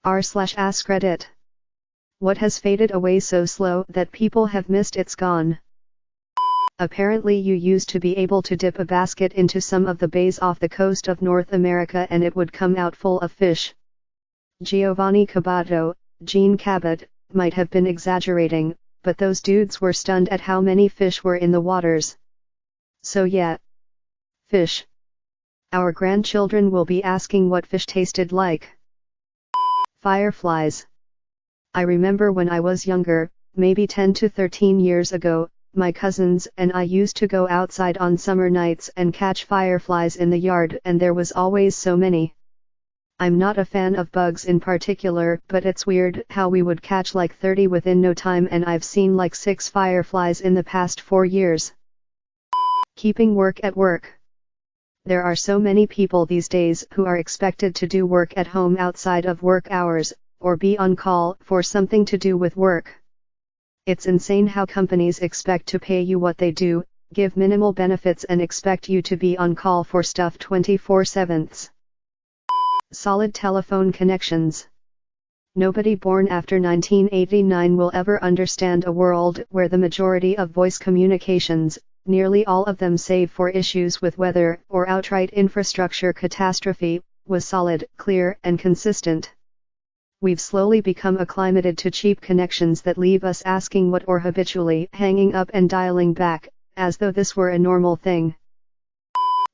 r/AskReddit. What has faded away so slow that people have missed it's gone? Apparently you used to be able to dip a basket into some of the bays off the coast of North America and it would come out full of fish. Giovanni Cabato, Gene Cabot, might have been exaggerating, but those dudes were stunned at how many fish were in the waters. So yeah. Fish. Our grandchildren will be asking what fish tasted like. Fireflies. I remember when I was younger, maybe 10 to 13 years ago, my cousins and I used to go outside on summer nights and catch fireflies in the yard, and there was always so many. I'm not a fan of bugs in particular, but it's weird how we would catch like 30 within no time, and I've seen like 6 fireflies in the past 4 years. Keeping work at work. There are so many people these days who are expected to do work at home outside of work hours, or be on call for something to do with work. It's insane how companies expect to pay you what they do, give minimal benefits and expect you to be on call for stuff 24/7. Solid telephone connections. Nobody born after 1989 will ever understand a world where the majority of voice communications, nearly all of them save for issues with weather or outright infrastructure catastrophe, was solid, clear, and consistent. We've slowly become acclimated to cheap connections that leave us asking what or habitually hanging up and dialing back, as though this were a normal thing.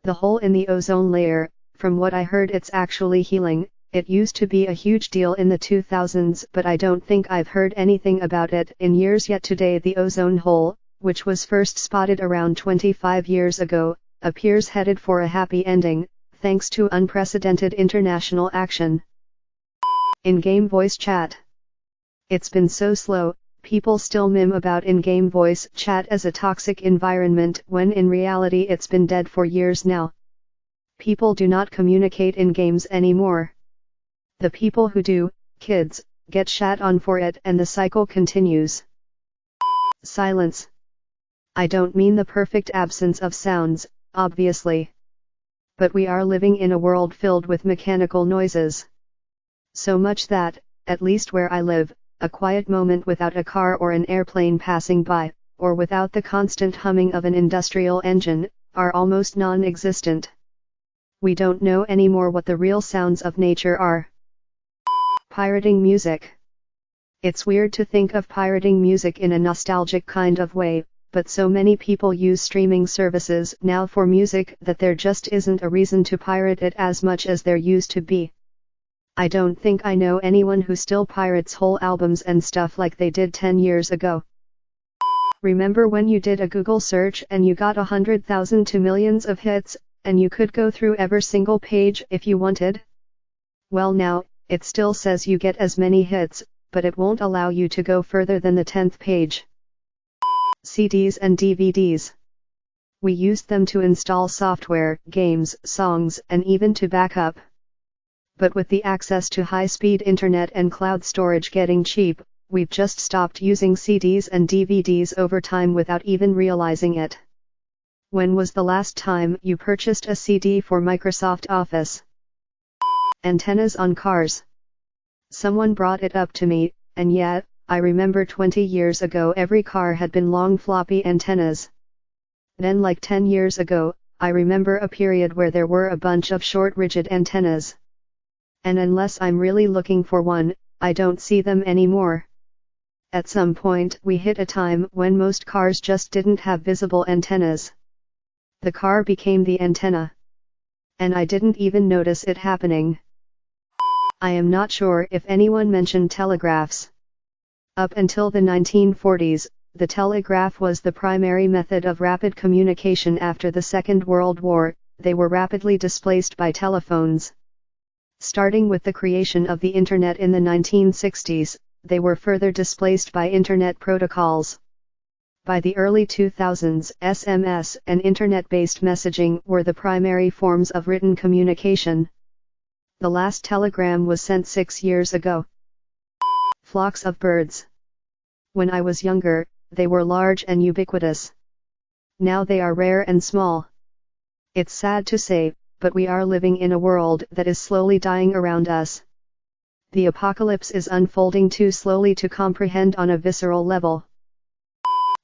The hole in the ozone layer. From what I heard it's actually healing. It used to be a huge deal in the 2000s, but I don't think I've heard anything about it in years yet. Today the ozone hole, which was first spotted around 25 years ago, appears headed for a happy ending, thanks to unprecedented international action. In-game voice chat. It's been so slow, people still meme about in-game voice chat as a toxic environment when in reality it's been dead for years now. People do not communicate in games anymore. The people who do, kids, get shat on for it and the cycle continues. Silence. I don't mean the perfect absence of sounds, obviously. But we are living in a world filled with mechanical noises. So much that, at least where I live, a quiet moment without a car or an airplane passing by, or without the constant humming of an industrial engine, are almost non-existent. We don't know anymore what the real sounds of nature are. Pirating music. It's weird to think of pirating music in a nostalgic kind of way, but so many people use streaming services now for music that there just isn't a reason to pirate it as much as there used to be. I don't think I know anyone who still pirates whole albums and stuff like they did 10 years ago. Remember when you did a Google search and you got 100,000 to millions of hits, and you could go through every single page if you wanted? Well now, it still says you get as many hits, but it won't allow you to go further than the 10th page. CDs and DVDs. We used them to install software, games, songs, and even to back up. But with the access to high-speed internet and cloud storage getting cheap, we've just stopped using CDs and DVDs over time without even realizing it. When was the last time you purchased a CD for Microsoft Office? Antennas on cars. Someone brought it up to me, and yeah, I remember 20 years ago every car had been long floppy antennas. Then like 10 years ago, I remember a period where there were a bunch of short rigid antennas. And unless I'm really looking for one, I don't see them anymore. At some point we hit a time when most cars just didn't have visible antennas. The car became the antenna. And I didn't even notice it happening. I am not sure if anyone mentioned telegraphs. Up until the 1940s, the telegraph was the primary method of rapid communication. After the Second World War, they were rapidly displaced by telephones. Starting with the creation of the Internet in the 1960s, they were further displaced by Internet protocols. By the early 2000s, SMS and Internet-based messaging were the primary forms of written communication. The last telegram was sent 6 years ago. Flocks of birds. When I was younger, they were large and ubiquitous. Now they are rare and small. It's sad to say, but we are living in a world that is slowly dying around us. The apocalypse is unfolding too slowly to comprehend on a visceral level.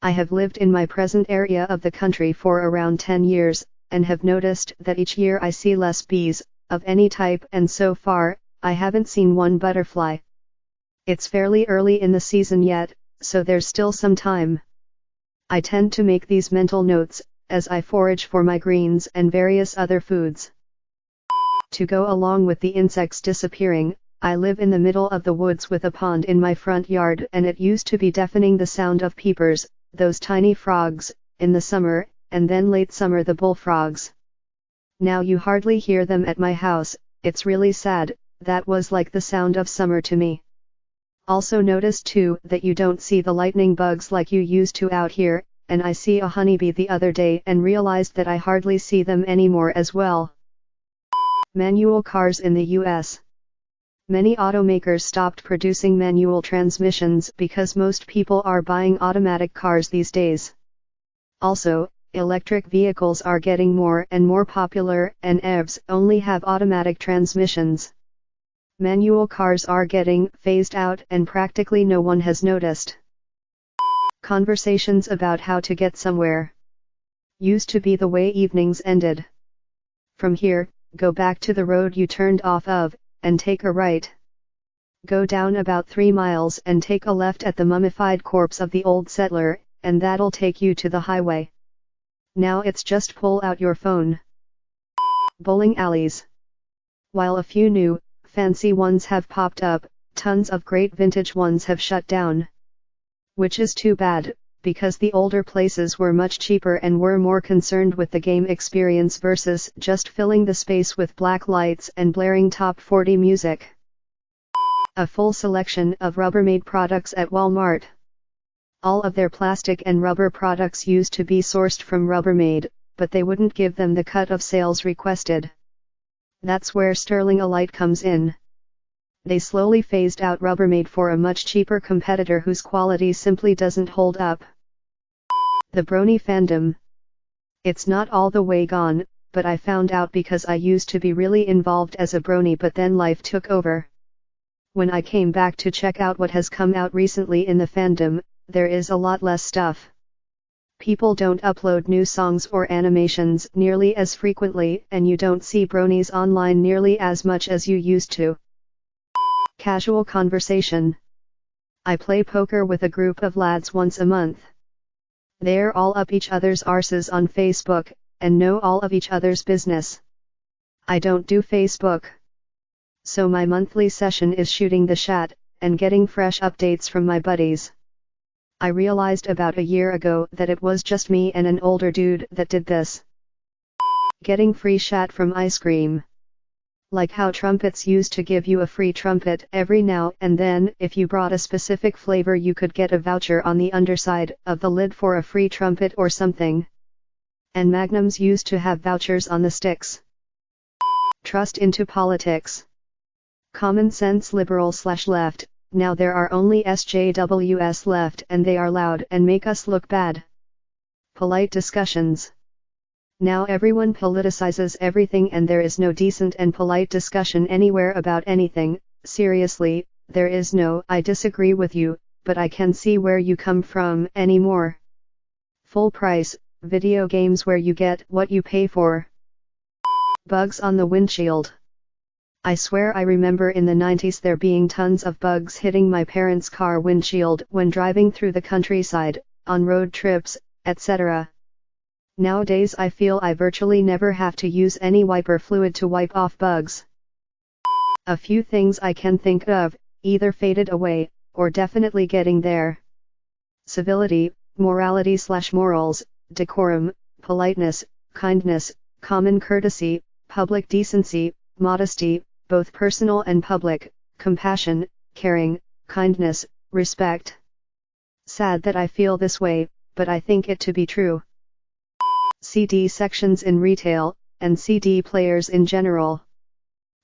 I have lived in my present area of the country for around 10 years, and have noticed that each year I see less bees, of any type, and so far, I haven't seen one butterfly. It's fairly early in the season yet, so there's still some time. I tend to make these mental notes, as I forage for my greens and various other foods. To go along with the insects disappearing, I live in the middle of the woods with a pond in my front yard, and it used to be deafening the sound of peepers, those tiny frogs, in the summer, and then late summer the bullfrogs. Now you hardly hear them at my house. It's really sad. That was like the sound of summer to me. Also noticed too that you don't see the lightning bugs like you used to out here, and I see a honeybee the other day and realized that I hardly see them anymore as well. Manual cars in the US. Many automakers stopped producing manual transmissions because most people are buying automatic cars these days. Also, electric vehicles are getting more and more popular, and EVs only have automatic transmissions. Manual cars are getting phased out and practically no one has noticed. Conversations about how to get somewhere used to be the way evenings ended. From here, go back to the road you turned off of, and take a right. Go down about 3 miles and take a left at the mummified corpse of the old settler, and that'll take you to the highway. Now it's just pull out your phone. Bowling alleys. While a few new, fancy ones have popped up, tons of great vintage ones have shut down. Which is too bad, because the older places were much cheaper and were more concerned with the game experience versus just filling the space with black lights and blaring top 40 music. A full selection of Rubbermaid products at Walmart. All of their plastic and rubber products used to be sourced from Rubbermaid, but they wouldn't give them the cut of sales requested. That's where Sterling Elite comes in. They slowly phased out Rubbermaid for a much cheaper competitor whose quality simply doesn't hold up. The Brody Fandom. It's not all the way gone, but I found out because I used to be really involved as a brony, but then life took over. When I came back to check out what has come out recently in the fandom, there is a lot less stuff. People don't upload new songs or animations nearly as frequently, and you don't see bronies online nearly as much as you used to. Casual conversation. I play poker with a group of lads once a month. They're all up each other's arses on Facebook, and know all of each other's business. I don't do Facebook. So my monthly session is shooting the chat, and getting fresh updates from my buddies. I realized about a year ago that it was just me and an older dude that did this. Getting free chat from ice cream. Like how trumpets used to give you a free trumpet every now and then, if you brought a specific flavor you could get a voucher on the underside of the lid for a free trumpet or something. And Magnums used to have vouchers on the sticks. Trust into politics. Common sense liberal/left. Now there are only SJWs left, and they are loud and make us look bad. Polite discussions. Now everyone politicizes everything, and there is no decent and polite discussion anywhere about anything. Seriously, there is no "I disagree with you, but I can see where you come from" anymore. Full price, video games where you get what you pay for. Bugs on the windshield. I swear I remember in the 90s there being tons of bugs hitting my parents' car windshield when driving through the countryside, on road trips, etc. Nowadays I feel I virtually never have to use any wiper fluid to wipe off bugs. A few things I can think of, either faded away, or definitely getting there. Civility, morality/morals, decorum, politeness, kindness, common courtesy, public decency, modesty, both personal and public, compassion, caring, kindness, respect. Sad that I feel this way, but I think it to be true. CD sections in retail, and CD players in general.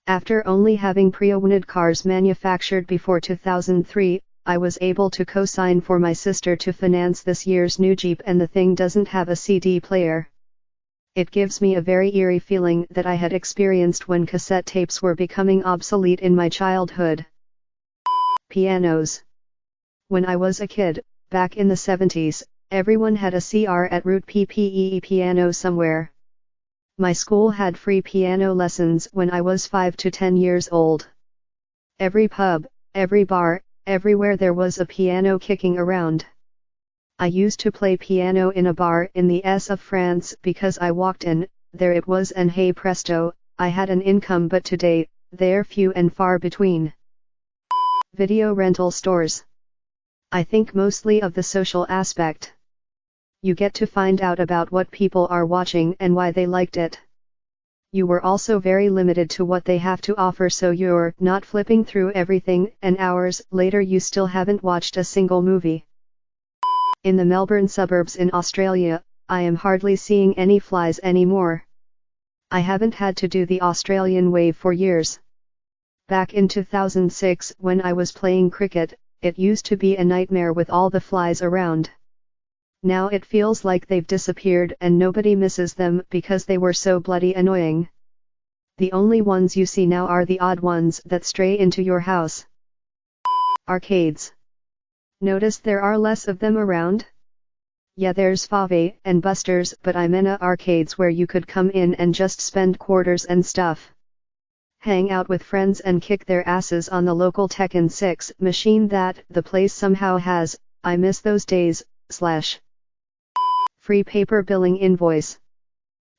After only having pre-owned cars manufactured before 2003, I was able to co-sign for my sister to finance this year's new Jeep, and the thing doesn't have a CD player. It gives me a very eerie feeling that I had experienced when cassette tapes were becoming obsolete in my childhood. Pianos. When I was a kid, back in the 70s, everyone had a CR at root PPE piano somewhere. My school had free piano lessons when I was 5 to 10 years old. Every pub, every bar, everywhere there was a piano kicking around. I used to play piano in a bar in the S of France because I walked in, there it was, and hey presto, I had an income, but today, they're few and far between. Video rental stores. I think mostly of the social aspect. You get to find out about what people are watching and why they liked it. You were also very limited to what they have to offer, so you're not flipping through everything and hours later you still haven't watched a single movie. In the Melbourne suburbs in Australia, I am hardly seeing any flies anymore. I haven't had to do the Australian wave for years. Back in 2006 when I was playing cricket, it used to be a nightmare with all the flies around. Now it feels like they've disappeared and nobody misses them because they were so bloody annoying. The only ones you see now are the odd ones that stray into your house. Arcades. Noticed there are less of them around? Yeah, there's Fave and Busters, but I mean arcades where you could come in and just spend quarters and stuff. Hang out with friends and kick their asses on the local Tekken 6 machine that the place somehow has. I miss those days. Free paper billing invoice.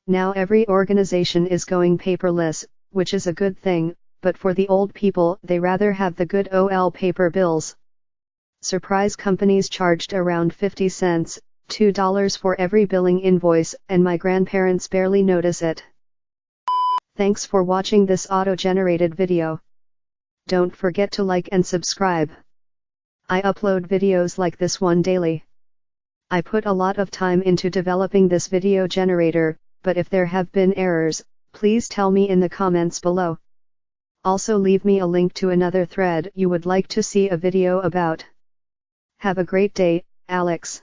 Now every organization is going paperless, which is a good thing, but for the old people they rather have the good old paper bills. Surprise, companies charged around 50 cents, $2 for every billing invoice, and my grandparents barely notice it. Thanks for watching this auto-generated video. Don't forget to like and subscribe. I upload videos like this one daily. I put a lot of time into developing this video generator, but if there have been errors, please tell me in the comments below. Also leave me a link to another thread you would like to see a video about. Have a great day, Alex.